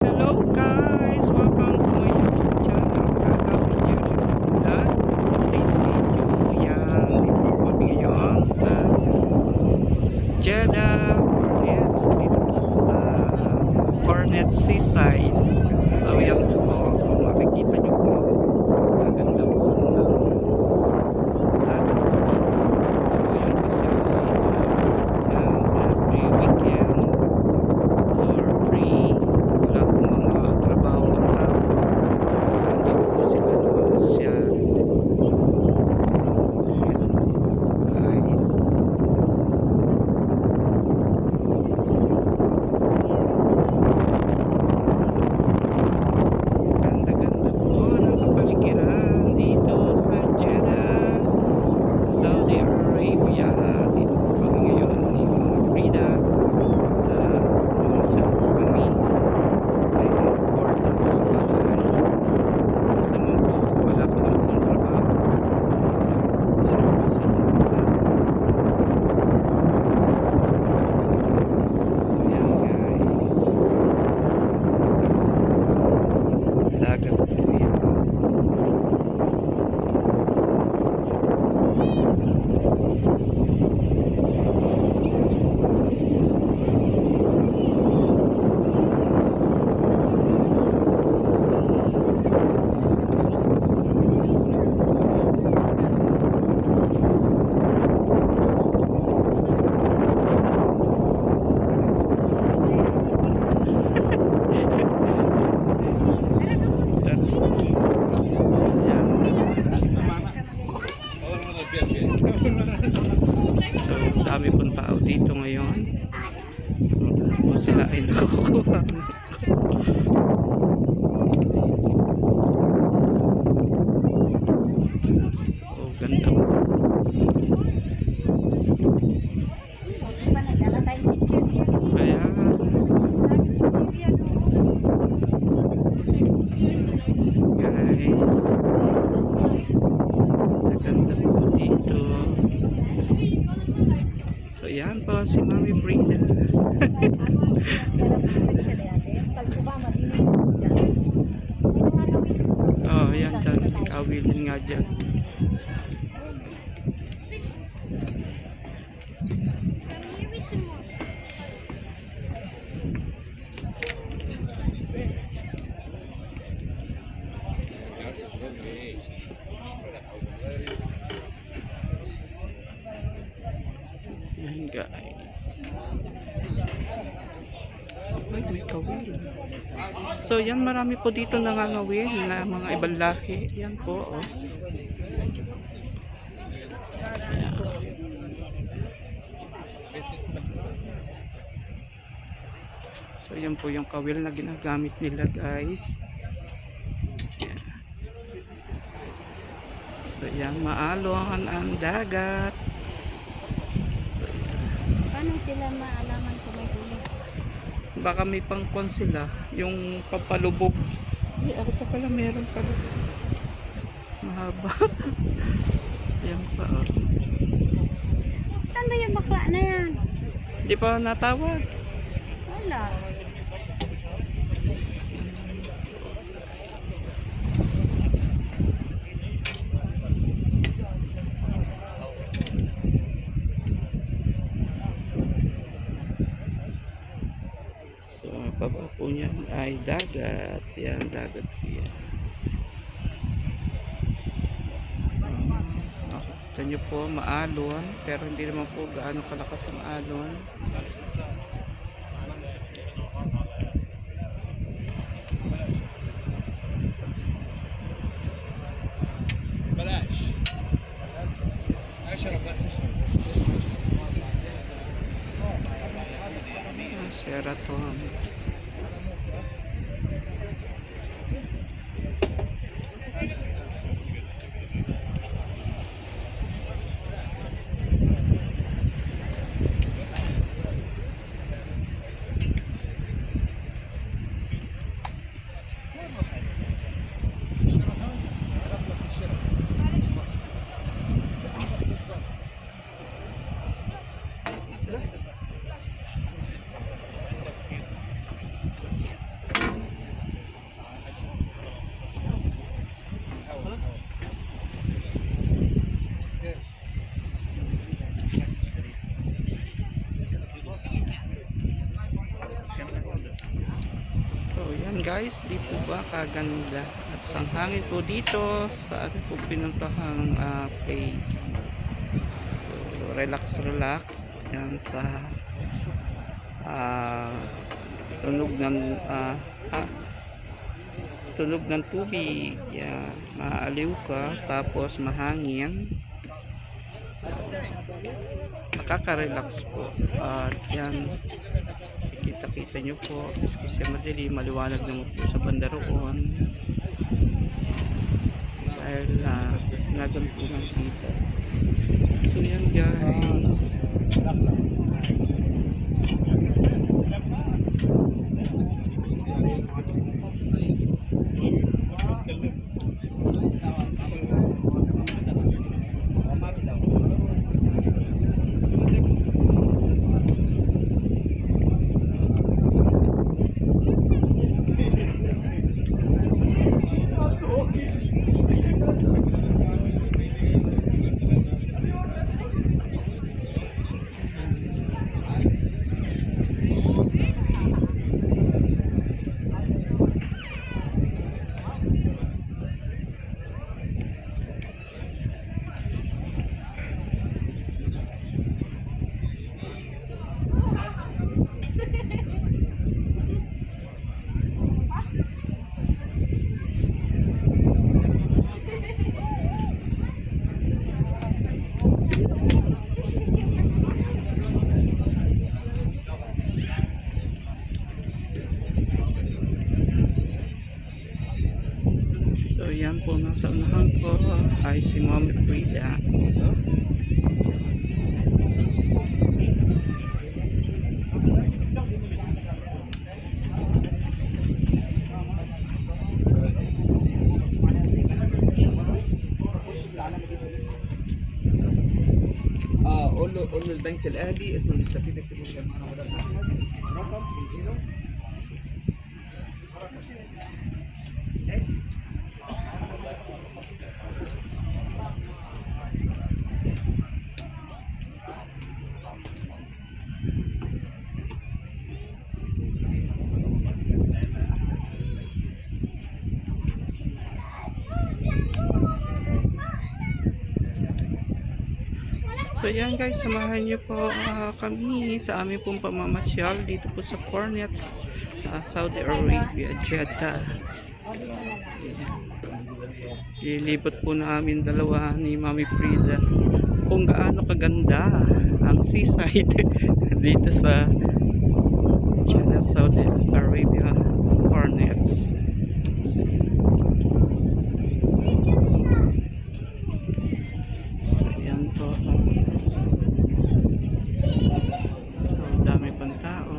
Hello guys! Welcome to my YouTube channel. Kakapin dyan yung vlog. Today's video, yan. Dito po kami ngayon sa Jeddah, Hornets. Dito po sa Hornets Seaside. So yan po, kung makikita nyo po, maganda po ng dagat po dito. So yan po siya dito. Yan, every weekend or free. Wala po mga trabaho ng tao. Dito po sila namamasyan. So, yan po guys. Ganda-ganda po ng kapaligiran dito sa Jeddah, Saudi Arabia. Dito po kami ngayon ni Mama Frida. Namamasyan po kami sa airport na po sa bahay. Tapos naman po, wala pa naman pong trabaho. Masya-masya na po. So yan guys. Dagat po yan. So, dami pong tao dito ngayon. So, sila ay nakukuha. So, ganda po. Kaya, guys, ganda po dito. So, yan po si Mami Frida. Oh, yan dyan. Kawilin nga dyan. Yan guys. Ay, may kawil. So yan, marami po dito nangangawil na mga ibang lahi. Yan po, oh. Ayan. So yan po yung kawil na ginagamit nila guys. Ayan. So yan, maalon ang dagat. Paano sila maalaman kung may huli? Baka may pangkon sila, yung papalubog. Ay, ako pa pala meron pala. Mahaba. Yan pa, oh. Saan ba yung bakla na yan? Hindi pa natawag. Wala. So, baba po niyan ay dagat. Yan, dagat yan. Nakita nyo po, maalon. Pero hindi naman po gaano kalakas ang alon. Sheraton. So yan guys, di po ba kaganda at sanghangin po dito sa ating po pinuntahang place. So relax yan sa tunog ng tunog ng tubig. Yan, maaliw ka tapos mahangin. Nakaka-relax po. At yan, kita nyo po, maski siya madali, maliwanag naman po sa banda roon. Dahil sinagan po ng kita. So yan guys. So yan po, nasa unahan ko ay si Mommy Frida. قول البنك الاهلي اسم المستفيد اكتبوا لي جنبها رقم So yan guys, samahan niyo po kami sa aming pong pamamasyal dito po sa Cornets, Saudi Arabia, Jeddah. Lilibot po namin dalawa ni Mommy Frida kung gaano kaganda ang seaside dito sa Jeddah, Saudi Arabia, Cornets. So yan po. Dami pang tao.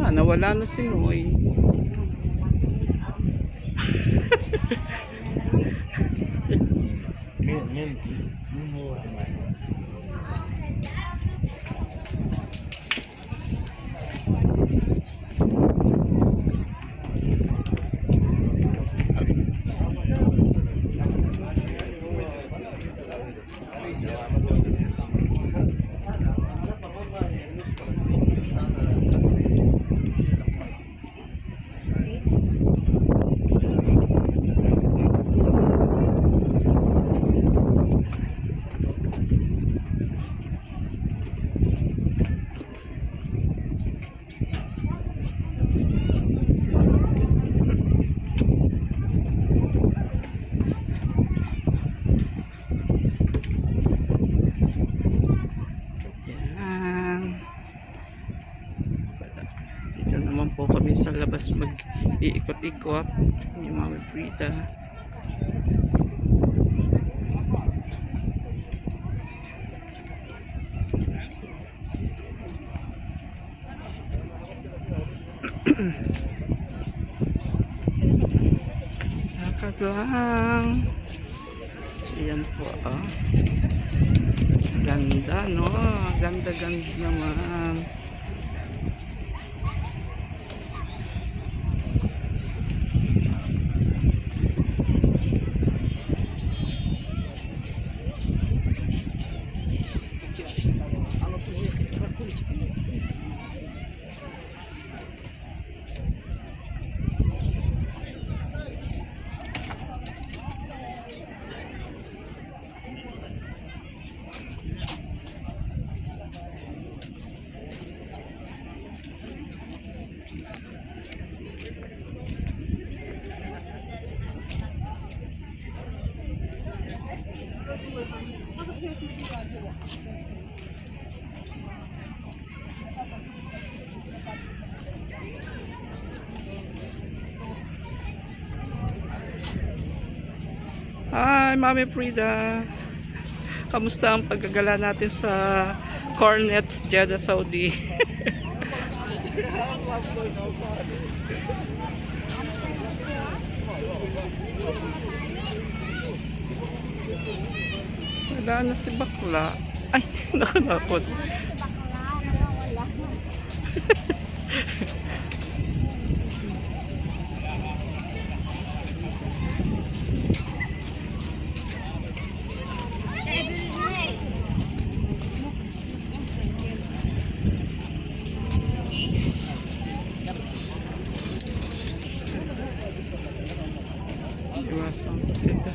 Nawala na si Noy. Naman po kami sa labas mag-iikot-ikot ni Mommy Frida. Nakagawang yan po ganda no, ganda naman. Hi, Mami Frida. Kamusta ang paggagala natin sa Cornets, Jeddah, Saudi? Wala na si Bakla. Ay, nakanakot. Iwasan ko sila.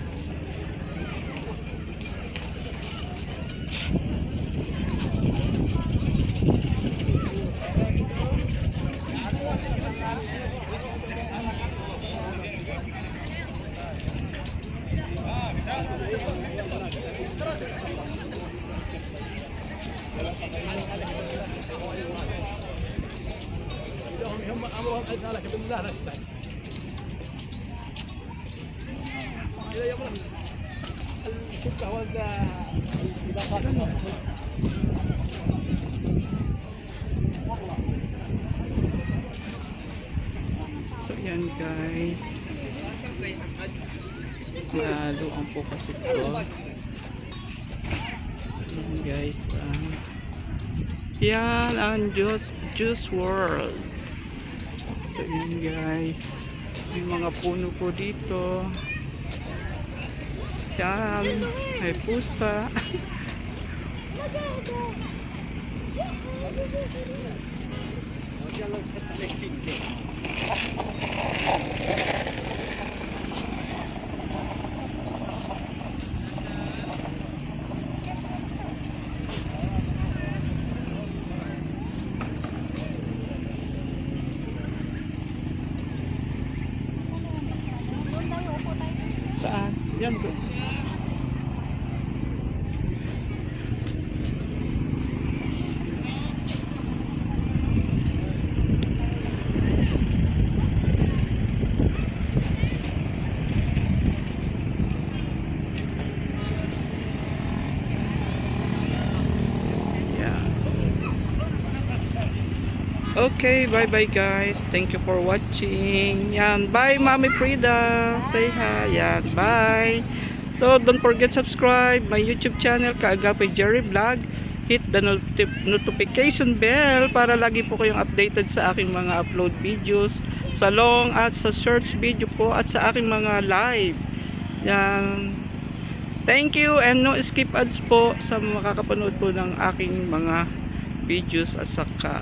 So yan guys, maluang po kasi ito. Yan guys, yan ang Juice World. So yan guys, may mga puno po dito. Yan, may pusa. Saan? Yan po. Okay, bye-bye guys. Thank you for watching. Yan, bye Mami Frida. Say hi. Yan, bye. So, don't forget subscribe my YouTube channel, Kaagapay Jerry Vlog. Hit the notification bell para lagi po kayong updated sa aking mga upload videos, sa long at sa short video po at sa aking mga live. Yan. Thank you and no skip ads po sa makakapanood po ng aking mga videos at saka